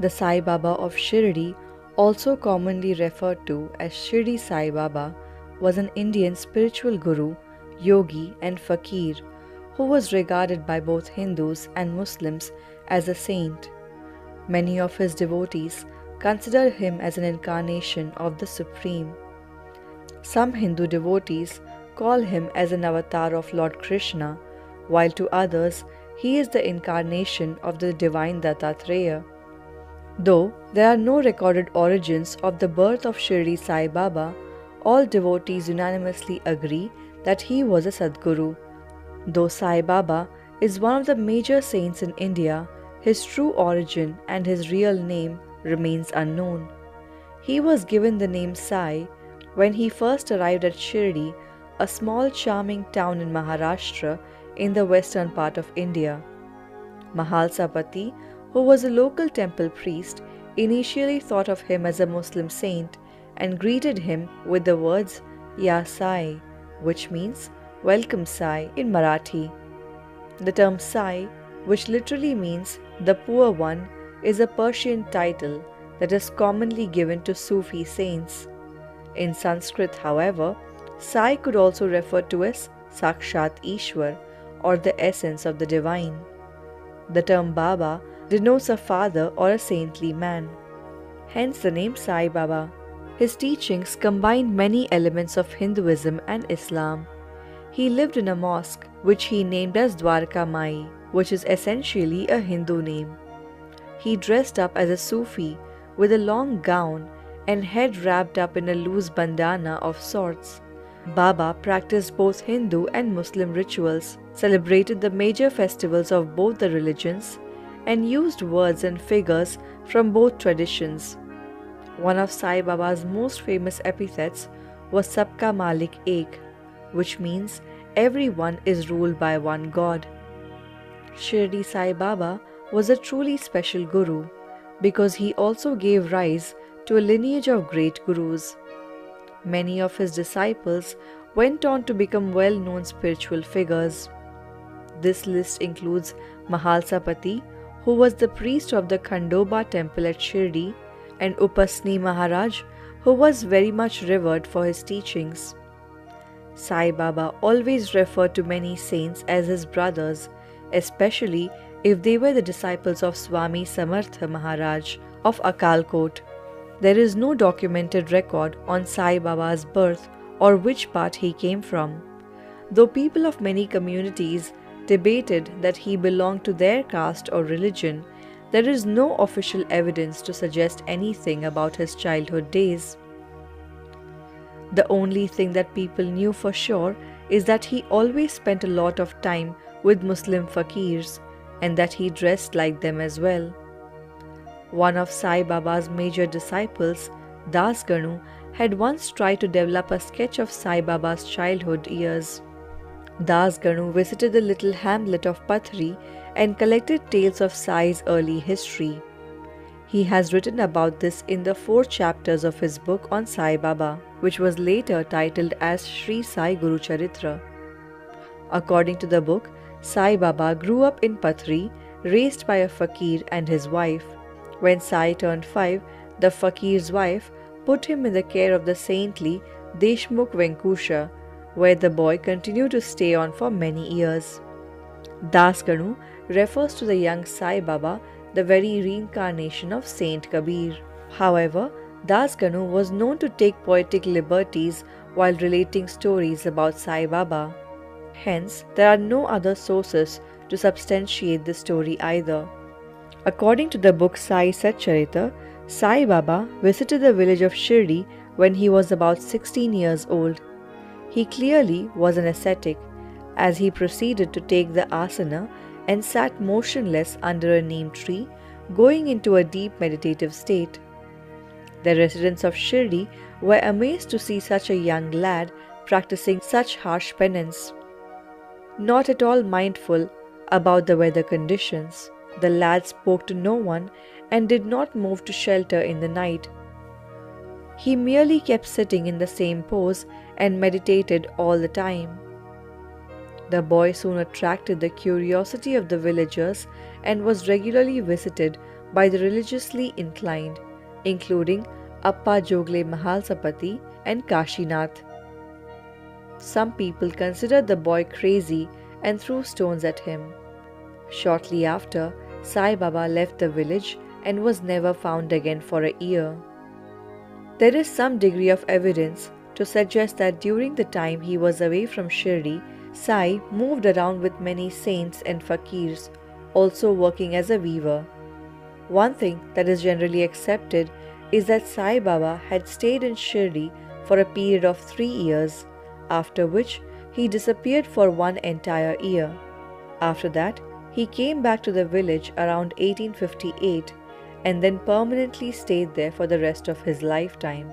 The Sai Baba of Shirdi, also commonly referred to as Shirdi Sai Baba, was an Indian spiritual guru, yogi, and fakir who was regarded by both Hindus and Muslims as a saint. Many of his devotees consider him as an incarnation of the Supreme. Some Hindu devotees call him as an avatar of Lord Krishna, while to others he is the incarnation of the divine Dattatreya. Though there are no recorded origins of the birth of Shirdi Sai Baba, all devotees unanimously agree that he was a Sadguru. Though Sai Baba is one of the major saints in India, his true origin and his real name remains unknown. He was given the name Sai when he first arrived at Shirdi, a small charming town in Maharashtra in the western part of India. Mahalsapati, who was a local temple priest, initially thought of him as a Muslim saint and greeted him with the words Ya Sai, which means Welcome Sai in Marathi. The term Sai, which literally means the poor one, is a Persian title that is commonly given to Sufi saints. In Sanskrit, however, Sai could also refer to as Sakshat Ishwar, or the essence of the divine. The term Baba denotes a father or a saintly man. Hence the name Sai Baba. His teachings combined many elements of Hinduism and Islam. He lived in a mosque which he named as Dwarka Mai, which is essentially a Hindu name. He dressed up as a Sufi with a long gown and head wrapped up in a loose bandana of sorts. Baba practiced both Hindu and Muslim rituals, celebrated the major festivals of both the religions, and used words and figures from both traditions. One of Sai Baba's most famous epithets was Sabka Malik Ek, which means everyone is ruled by one God. Shirdi Sai Baba was a truly special guru because he also gave rise to a lineage of great gurus. Many of his disciples went on to become well-known spiritual figures. This list includes Mahalsapati, who was the priest of the Khandoba temple at Shirdi, and Upasni Maharaj, who was very much revered for his teachings. Sai Baba always referred to many saints as his brothers, especially if they were the disciples of Swami Samartha Maharaj of Akalkot. There is no documented record on Sai Baba's birth or which part he came from. Though people of many communities debated that he belonged to their caste or religion, there is no official evidence to suggest anything about his childhood days. The only thing that people knew for sure is that he always spent a lot of time with Muslim fakirs and that he dressed like them as well. One of Sai Baba's major disciples, Das Ganu, had once tried to develop a sketch of Sai Baba's childhood years. Das Ganu visited the little hamlet of Pathri and collected tales of Sai's early history. He has written about this in the 4 chapters of his book on Sai Baba, which was later titled as Sri Sai Guru Charitra. According to the book, Sai Baba grew up in Pathri, raised by a fakir and his wife. When Sai turned 5, the fakir's wife put him in the care of the saintly Deshmukh Venkusha, where the boy continued to stay on for many years. Das Ganu refers to the young Sai Baba, the very reincarnation of Saint Kabir. However, Das Ganu was known to take poetic liberties while relating stories about Sai Baba. Hence, there are no other sources to substantiate this story either. According to the book Sai Satcharita, Sai Baba visited the village of Shirdi when he was about 16 years old. He clearly was an ascetic, as he proceeded to take the asana and sat motionless under a neem tree, going into a deep meditative state. The residents of Shirdi were amazed to see such a young lad practicing such harsh penance. Not at all mindful about the weather conditions, the lad spoke to no one and did not move to shelter in the night. He merely kept sitting in the same pose and meditated all the time. The boy soon attracted the curiosity of the villagers and was regularly visited by the religiously inclined, including Appa Jogle Mahalsapati and Kashinath. Some people considered the boy crazy and threw stones at him. Shortly after, Sai Baba left the village and was never found again for a year. There is some degree of evidence to suggest that during the time he was away from Shirdi, Sai moved around with many saints and fakirs, also working as a weaver. One thing that is generally accepted is that Sai Baba had stayed in Shirdi for a period of 3 years, after which he disappeared for one entire year. After that, he came back to the village around 1858 and then permanently stayed there for the rest of his lifetime.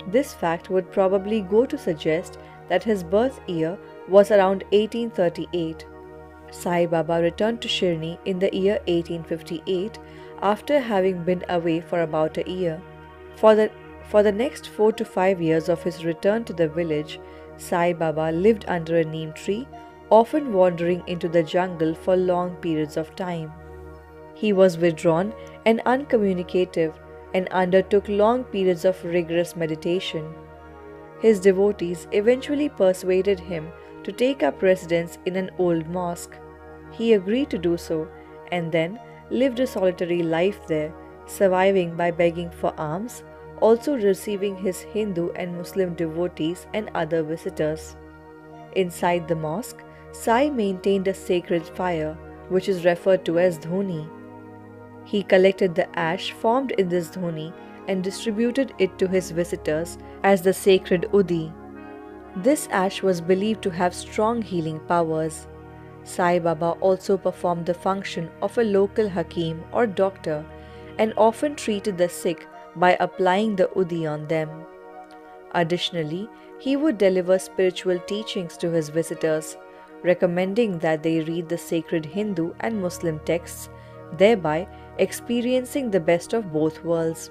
This fact would probably go to suggest that his birth year was around 1838. Sai Baba returned to Shirdi in the year 1858 after having been away for about a year. For the next 4 to 5 years of his return to the village, Sai Baba lived under a neem tree, often wandering into the jungle for long periods of time. He was withdrawn and uncommunicative and undertook long periods of rigorous meditation. His devotees eventually persuaded him to take up residence in an old mosque. He agreed to do so and then lived a solitary life there, surviving by begging for alms, also receiving his Hindu and Muslim devotees and other visitors. Inside the mosque, Sai maintained a sacred fire, which is referred to as dhoni. He collected the ash formed in this dhoni and distributed it to his visitors as the sacred udi. This ash was believed to have strong healing powers. Sai Baba also performed the function of a local hakim or doctor and often treated the sick by applying the udi on them. Additionally, he would deliver spiritual teachings to his visitors, recommending that they read the sacred Hindu and Muslim texts, thereby experiencing the best of both worlds.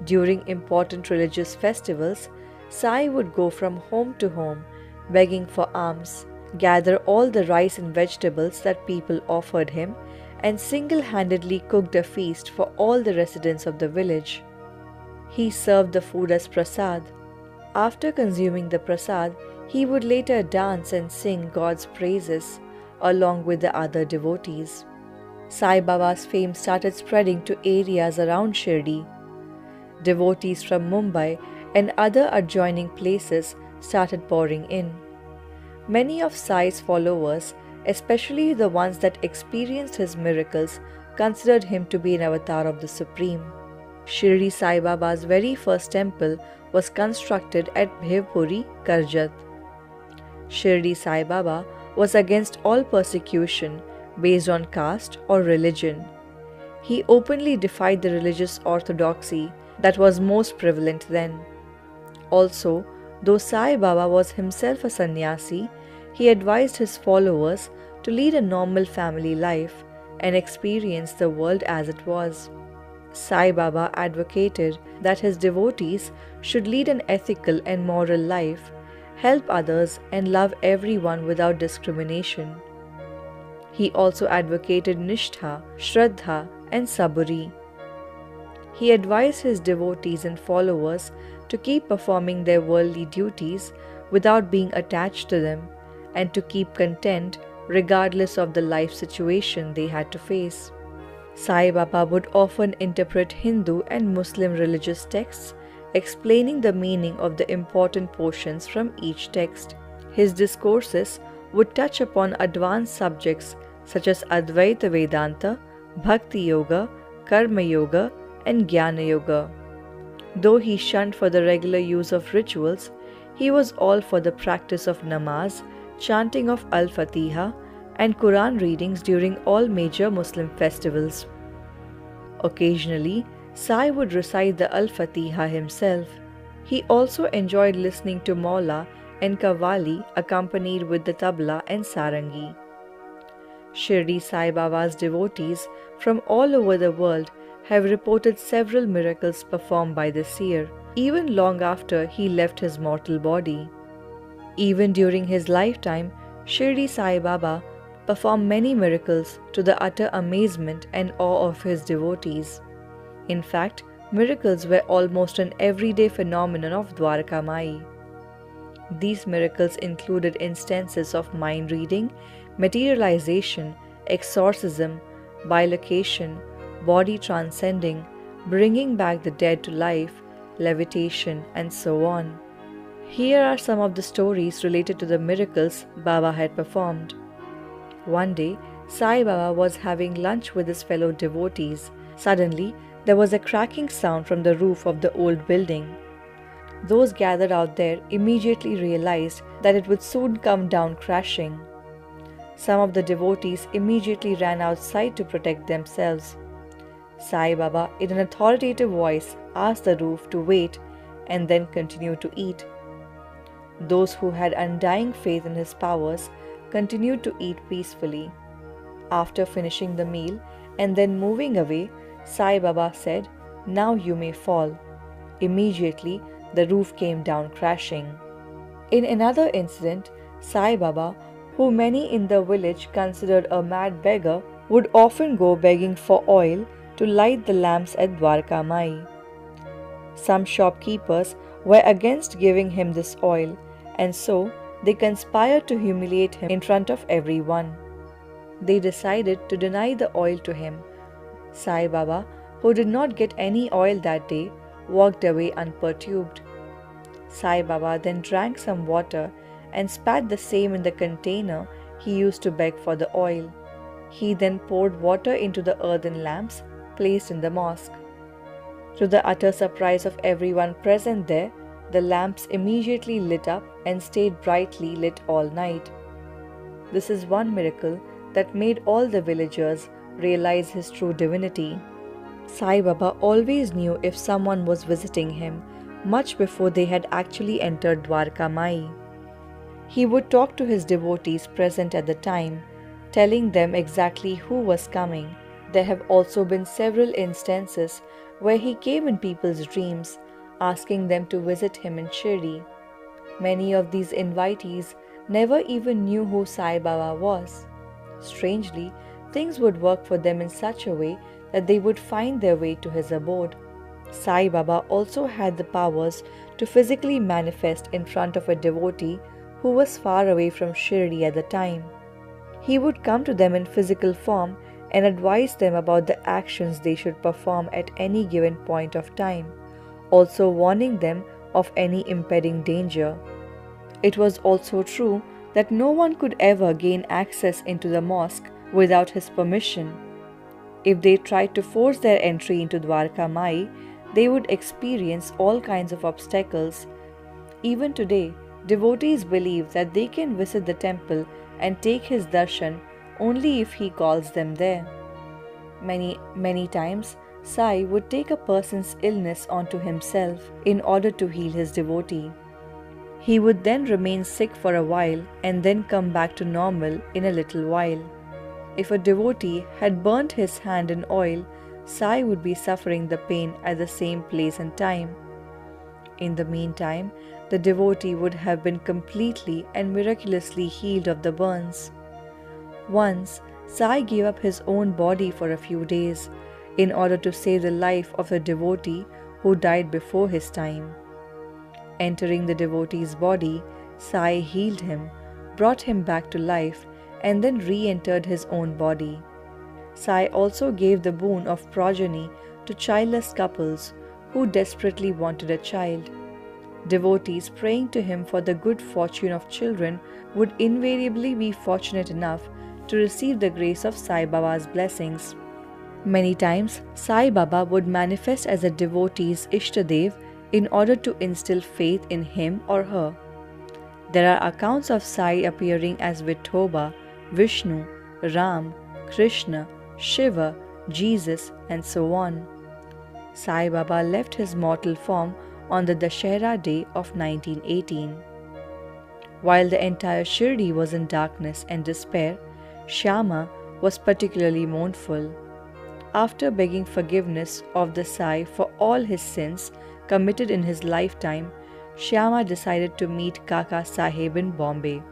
During important religious festivals, Sai would go from home to home, begging for alms, gather all the rice and vegetables that people offered him, and single-handedly cooked a feast for all the residents of the village. He served the food as prasad. After consuming the prasad, he would later dance and sing God's praises along with the other devotees. Sai Baba's fame started spreading to areas around Shirdi. Devotees from Mumbai and other adjoining places started pouring in. Many of Sai's followers, especially the ones that experienced his miracles, considered him to be an avatar of the Supreme. Shirdi Sai Baba's very first temple was constructed at Bhevpuri, Karjat. Shirdi Sai Baba was against all persecution based on caste or religion. He openly defied the religious orthodoxy that was most prevalent then. Also, though Sai Baba was himself a sannyasi, he advised his followers to lead a normal family life and experience the world as it was. Sai Baba advocated that his devotees should lead an ethical and moral life, help others, and love everyone without discrimination. He also advocated Nishtha, Shraddha, and Saburi. He advised his devotees and followers to keep performing their worldly duties without being attached to them, and to keep content regardless of the life situation they had to face. Sai Baba would often interpret Hindu and Muslim religious texts, explaining the meaning of the important portions from each text. His discourses would touch upon advanced subjects such as Advaita Vedanta, Bhakti Yoga, Karma Yoga, and Jnana Yoga. Though he shunned for the regular use of rituals, he was all for the practice of namaz, chanting of Al-Fatiha, and Quran readings during all major Muslim festivals. Occasionally, Sai would recite the Al-Fatiha himself. He also enjoyed listening to Maula and Qawwali accompanied with the tabla and sarangi. Shirdi Sai Baba's devotees from all over the world have reported several miracles performed by the seer, even long after he left his mortal body. Even during his lifetime, Shirdi Sai Baba performed many miracles to the utter amazement and awe of his devotees. In fact, miracles were almost an everyday phenomenon of Dwarka Mai. These miracles included instances of mind reading, materialization, exorcism, bilocation, body transcending, bringing back the dead to life, levitation, and so on. Here are some of the stories related to the miracles Baba had performed. One day, Sai Baba was having lunch with his fellow devotees. Suddenly, there was a cracking sound from the roof of the old building. Those gathered out there immediately realized that it would soon come down crashing. Some of the devotees immediately ran outside to protect themselves. Sai Baba, in an authoritative voice, asked the roof to wait and then continue to eat. Those who had undying faith in his powers continued to eat peacefully. After finishing the meal and then moving away, Sai Baba said, "Now you may fall." Immediately, the roof came down crashing. In another incident, Sai Baba, who many in the village considered a mad beggar, would often go begging for oil to light the lamps at Dwarka Mai. Some shopkeepers were against giving him this oil, and so they conspired to humiliate him in front of everyone. They decided to deny the oil to him. Sai Baba, who did not get any oil that day, walked away unperturbed. Sai Baba then drank some water and spat the same in the container he used to beg for the oil. He then poured water into the earthen lamps placed in the mosque. To the utter surprise of everyone present there, the lamps immediately lit up and stayed brightly lit all night. This is one miracle that made all the villagers realize his true divinity. Sai Baba always knew if someone was visiting him much before they had actually entered Dwarka Mai. He would talk to his devotees present at the time, telling them exactly who was coming. There have also been several instances where he came in people's dreams, asking them to visit him in Shirdi. Many of these invitees never even knew who Sai Baba was. Strangely, things would work for them in such a way that they would find their way to his abode. Sai Baba also had the powers to physically manifest in front of a devotee who was far away from Shirdi at the time. He would come to them in physical form and advise them about the actions they should perform at any given point of time, also warning them of any impending danger. It was also true that no one could ever gain access into the mosque without his permission. If they tried to force their entry into Dwarka Mai, they would experience all kinds of obstacles. Even today, devotees believe that they can visit the temple and take his darshan only if he calls them there. Many times, Sai would take a person's illness onto himself in order to heal his devotee. He would then remain sick for a while and then come back to normal in a little while. If a devotee had burnt his hand in oil, Sai would be suffering the pain at the same place and time. In the meantime, the devotee would have been completely and miraculously healed of the burns. Once, Sai gave up his own body for a few days in order to save the life of a devotee who died before his time. Entering the devotee's body, Sai healed him, brought him back to life, and then re-entered his own body. Sai also gave the boon of progeny to childless couples who desperately wanted a child. Devotees praying to him for the good fortune of children would invariably be fortunate enough to receive the grace of Sai Baba's blessings. Many times, Sai Baba would manifest as a devotee's Ishtadev in order to instill faith in him or her. There are accounts of Sai appearing as Vithoba, Vishnu, Ram, Krishna, Shiva, Jesus, and so on. Sai Baba left his mortal form on the Dashera day of 1918. While the entire Shirdi was in darkness and despair, Shyama was particularly mournful. After begging forgiveness of the Sai for all his sins committed in his lifetime, Shyama decided to meet Kaka Sahib in Bombay.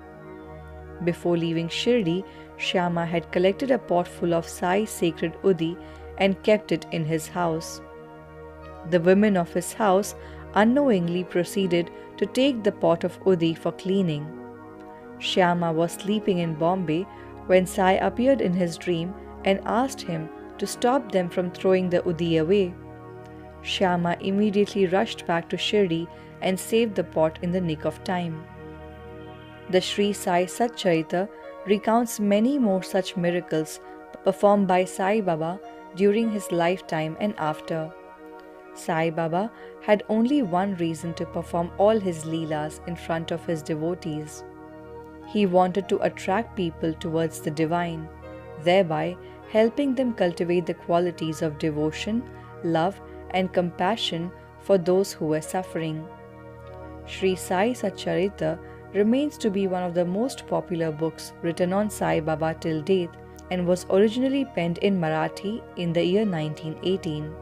Before leaving Shirdi, Shyama had collected a pot full of Sai's sacred Udi and kept it in his house. The women of his house unknowingly proceeded to take the pot of Udi for cleaning. Shyama was sleeping in Bombay when Sai appeared in his dream and asked him to stop them from throwing the Udi away. Shyama immediately rushed back to Shirdi and saved the pot in the nick of time. The Sri Sai Satcharita recounts many more such miracles performed by Sai Baba during his lifetime and after. Sai Baba had only one reason to perform all his leelas in front of his devotees. He wanted to attract people towards the divine, thereby helping them cultivate the qualities of devotion, love, and compassion for those who were suffering. Sri Sai Satcharita remains to be one of the most popular books written on Sai Baba till date and was originally penned in Marathi in the year 1918.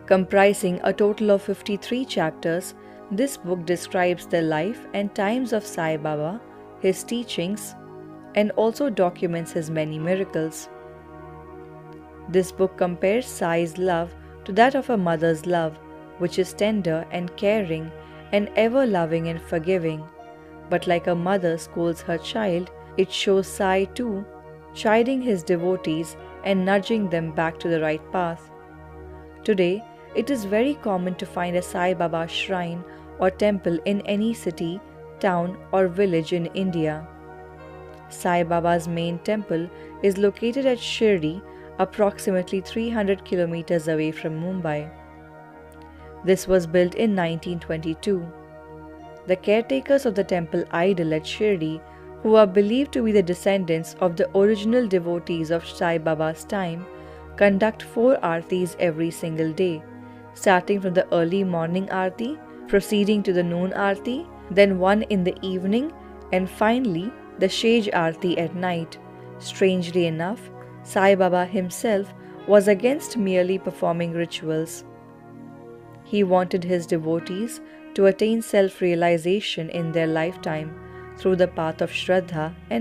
Comprising a total of 53 chapters, this book describes the life and times of Sai Baba, his teachings, and also documents his many miracles. This book compares Sai's love to that of a mother's love, which is tender and caring and ever loving and forgiving. But like a mother scolds her child, it shows Sai too, chiding his devotees and nudging them back to the right path. Today, it is very common to find a Sai Baba shrine or temple in any city, town, or village in India. Sai Baba's main temple is located at Shirdi, approximately 300 kilometers away from Mumbai. This was built in 1922. The caretakers of the temple idol at Shirdi, who are believed to be the descendants of the original devotees of Sai Baba's time, conduct 4 aartis every single day, starting from the early morning aarti, proceeding to the noon aarti, then one in the evening, and finally the Shej aarti at night. Strangely enough, Sai Baba himself was against merely performing rituals. He wanted his devotees to attain self-realization in their lifetime through the path of Shraddha and